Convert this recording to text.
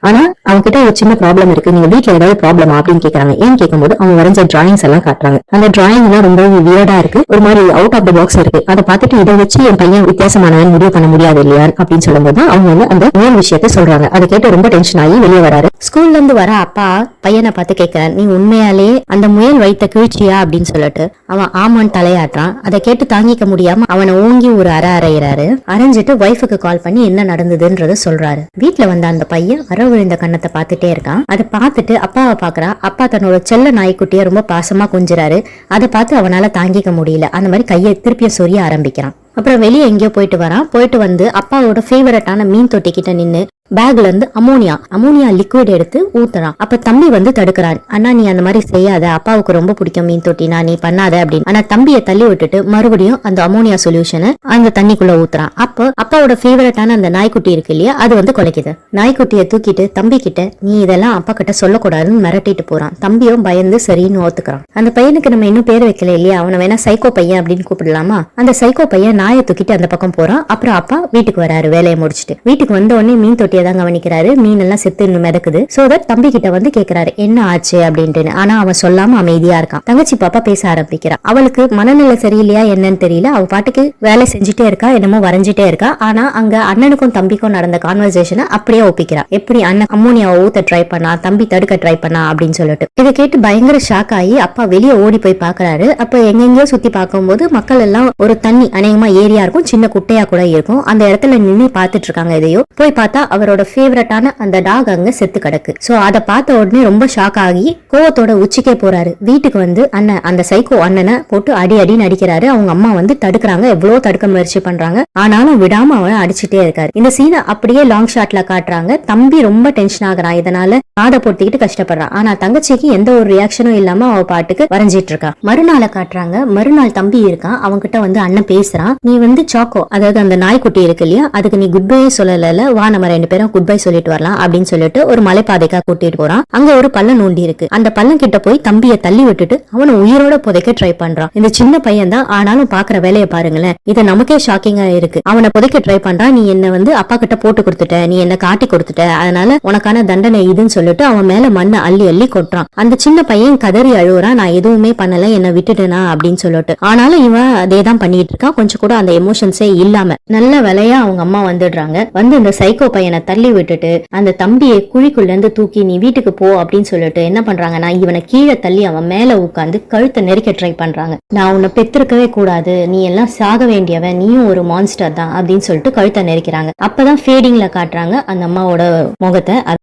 ஆனா அவங்க கிட்ட ஒரு சின்ன ப்ராப்ளம் இருக்கு, நீங்க வீட்டுல ஏதாவது ப்ராப்ளமா அப்படின்னு கேக்குறாங்க. ஏன்னு கேட்கும்போது அவங்க வரைஞ்ச டிராயிங்ஸ் எல்லாம் காட்டுறாங்க. அந்த டிராயிங் எல்லாம் ரொம்ப வியர்டா இருக்கு, ஒரு மாதிரி அவுட் ஆஃப் த பாக்ஸ் இருக்கு. அதை பார்த்துட்டு இதை வச்சு என் பையன் வித்தியாசமானவன் முடிவு பண்ண முடியாது இல்லையா அப்படின்னு சொல்லும்போது அவங்க வந்து அந்த மேல் விஷயத்த சொல்றாங்க. அதை கேட்டு ரொம்ப டென்ஷன் ஆகி வெளியே வராரு. ஸ்கூல்ல இருந்து வர அப்பா பையனை பார்த்து கேட்கிறார், நீ உண்மையாலே அந்த முயல் வைத்த கிழிச்சியா அப்படின்னு சொல்லிட்டு அவன் ஆமான்னு தலையாட்டுறான். அதை கேட்டு தாங்கிக்க முடியாம அவனை ஓங்கி ஒரு அறையிறாரு. அரைஞ்சிட்டு ஒய்ஃபுக்கு கால் பண்ணி என்ன நடந்ததுன்றத சொல்றாரு. வீட்டுல வந்த அந்த பையன் அற விழுந்த கண்ணத்தை பார்த்துட்டே இருக்கான். அதை பார்த்துட்டு அப்பாவை பாக்குறா. அப்பா தன்னோட செல்ல நாய்க்குட்டிய ரொம்ப பாசமா கொஞ்சிறாரு. அதை பார்த்து அவனால தாங்கிக்க முடியல. அந்த மாதிரி கையை திருப்பிய சொரிய ஆரம்பிக்கிறான். அப்புறம் வெளியே எங்கேயோ போயிட்டு வரான். போயிட்டு வந்து அப்பாவோட ஃபேவரட்டான மீன் தொட்டி கிட்ட நின்னு பேக்ல இருந்து அமோனியா லிக்விட் எடுத்து ஊத்துறான். அப்ப தம்பி வந்து தடுக்கிறான். அண்ணா நீ அந்த மாதிரி செய்யாத, அப்பாவுக்கு ரொம்ப பிடிக்கும் மீன் தொட்டினா, நீ பண்ணாத அப்படின்னு. ஆனா தம்பியை தள்ளி விட்டுட்டு மறுபடியும் அந்த அமோனியா சொல்யூஷனை அந்த தண்ணிக்குள்ள ஊத்துறான். அப்போ அப்பாவோட ஃபேவரட்டான அந்த நாய்க்குட்டி இருக்கு இல்லையா, அது வந்து குலைக்குது. நாய்க்குட்டியை தூக்கிட்டு தம்பி கிட்ட நீ இதெல்லாம் அப்பா கிட்ட சொல்லக்கூடாதுன்னு மிரட்டிட்டு போறான். தம்பியும் பயந்து சரின்னு ஓத்துக்கிறான். அந்த பையனுக்கு நம்ம இன்னும் பேர் வைக்கல இல்லையா, அவனை வேணா சைக்கோ பையன் அப்படின்னு கூப்பிடலாமா. அந்த சைக்கோ பையன் நாயை தூக்கிட்டு அந்த பக்கம் போறான். அப்புறம் அப்பா வீட்டுக்கு வராரு வேலையை முடிச்சுட்டு. வீட்டுக்கு வந்த உடனே மீன் தொட்டியை தான் கவனிக்கிறாரு. மீன் எல்லாம் செத்து மிதக்குது. சோ தட் தம்பி கிட்ட வந்து கேக்குறாரு என்ன ஆச்சு அப்படின்ட்டு. ஆனா அவன் சொல்லாம அமைதியா இருக்கான். தங்கச்சி பாப்பா பேச ஆரம்பிக்கிறா. அவளுக்கு மனநிலை சரியில்லையா என்னன்னு தெரியல. அவ பாட்டுக்கு வேலை செஞ்சுட்டே இருக்கா, என்னமோ வரைஞ்சிட்டே இருக்கா. ஆனா அங்க அண்ணனுக்கும் தம்பிக்கும் நடந்த கான்வர்சேஷனை அப்படியே ஒப்பிக்கிறா. எப்படி அண்ணன் அம்மோனியாவை ஊத்த ட்ரை பண்ணா, தம்பி தடுக்க ட்ரை பண்ணா அப்படின்னு சொல்லிட்டு. இதை கேட்டு பயங்கர ஷாக் ஆகி அப்பா வெளியே ஓடி போய் பாக்குறாரு. அப்ப எங்கெங்கயோ சுத்தி பார்க்கும்போது மக்கள் எல்லாம் ஒரு தண்ணி அநேகமா ஏரியா இருக்கும், சின்ன குட்டையா கூட இருக்கும். அந்த இடத்துல நின்று பாத்துட்டு இருக்காங்க. எதையோ போய் பார்த்தா அவரோட ஃபேவரட்டான அந்த டாக் அங்க செத்து கிடக்கு. சோ அத பார்த்த உடனே ரொம்ப ஷாக் ஆகி கோவத்தோட உச்சிக்கே போறாரு. வீட்டுக்கு வந்து அண்ணன் அந்த சைக்கோ அண்ணனை போட்டு அடின்னு அடிக்கிறாரு. அவங்க அம்மா வந்து தடுக்கிறாங்க, எவ்வளவு தடுக்க முயற்சி பண்றாங்க. ஆனாலும் விடாம அவனை அடிச்சுட்டே இருக்காரு. இந்த சீனை அப்படியே லாங் ஷாட்ல காட்டுறாங்க. தம்பி ரொம்ப டென்ஷன் ஆகுறான். இதனால காதை பொத்திக்கிட்டு கஷ்டப்படுறான். ஆனா தங்கச்சிக்கு எந்த ஒரு ரியாக்ஷனும் இல்லாம அவ பாட்டுக்கு வரைஞ்சிட்டு இருக்கா. மறுநாளை காட்டுறாங்க. மறுநாள் தம்பி இருக்கான். அவன்கிட்ட வந்து அண்ணன் பேசுறான். நீ வந்து சாக்கோ, அதாவது அந்த நாய்க்குட்டி இருக்கு இல்லையா, அதுக்கு நீ குட் பை சொல்லல, வா நம்ம ரெண்டு பேரும் குட் பை சொல்லிட்டு வரலாம் அப்படின்னு சொல்லிட்டு ஒரு மலைப்பாதைக்கா கூட்டிட்டு போறான். அங்க ஒரு பள்ளம் நோண்டி இருக்கு. அந்த பள்ளம் கிட்ட போய் தம்பியை தள்ளி விட்டுட்டு அவனை உயிரோட புதைக்க ட்ரை பண்றான். இந்த சின்ன பையன் தான், ஆனாலும் பாக்குற வேலையை பாருங்களேன். இது நமக்கே ஷாக்கிங்கா இருக்கு. அவனை புதைக்க ட்ரை பண்றான். நீ என்ன வந்து அப்பா கிட்ட போட்டு கொடுத்துட்ட, நீ என்ன காட்டி கொடுத்துட்ட, அதனால உனக்கான தண்டனை இதுன்னு சொல்லிட்டு அவன் மேல மண்ணை அள்ளி கொட்டுறான். அந்த சின்ன பையன் கதறி அழுவுறான். நான் எதுவுமே பண்ணல, என்ன விட்டுட்டேனா அப்படின்னு சொல்லிட்டு. ஆனாலும் இவன் அதேதான் பண்ணிட்டு இருக்கான். கொஞ்சம் கூட அந்த எமோஷன்ஸே இல்லாம. நல்ல வேலையா அவங்க அம்மா வந்துடுறாங்க. வந்து இந்த சைக்கோ பையனை தள்ளி விட்டுட்டு அந்த தம்பியை குழிக்குள்ள இருந்து தூக்கி நீ வீட்டுக்கு போ அப்படின்னு சொல்லிட்டு என்ன பண்றாங்கன்னா, இவனை கீழே தள்ளி அவன் மேல உட்காந்து கழுத்தை நெரிக்க ட்ரை பண்றாங்க. நான் உன்னை பெற்றிருக்கவே கூடாது, நீ எல்லாம் சாக வேண்டியவன், நீயும் ஒரு மான்ஸ்டர் தான் அப்படின்னு சொல்லிட்டு கழுத்தை நெரிக்கிறாங்க. அப்பதான் ஃபேடிங்ல காட்டுறாங்க அந்த அம்மாவோட முகத்தை.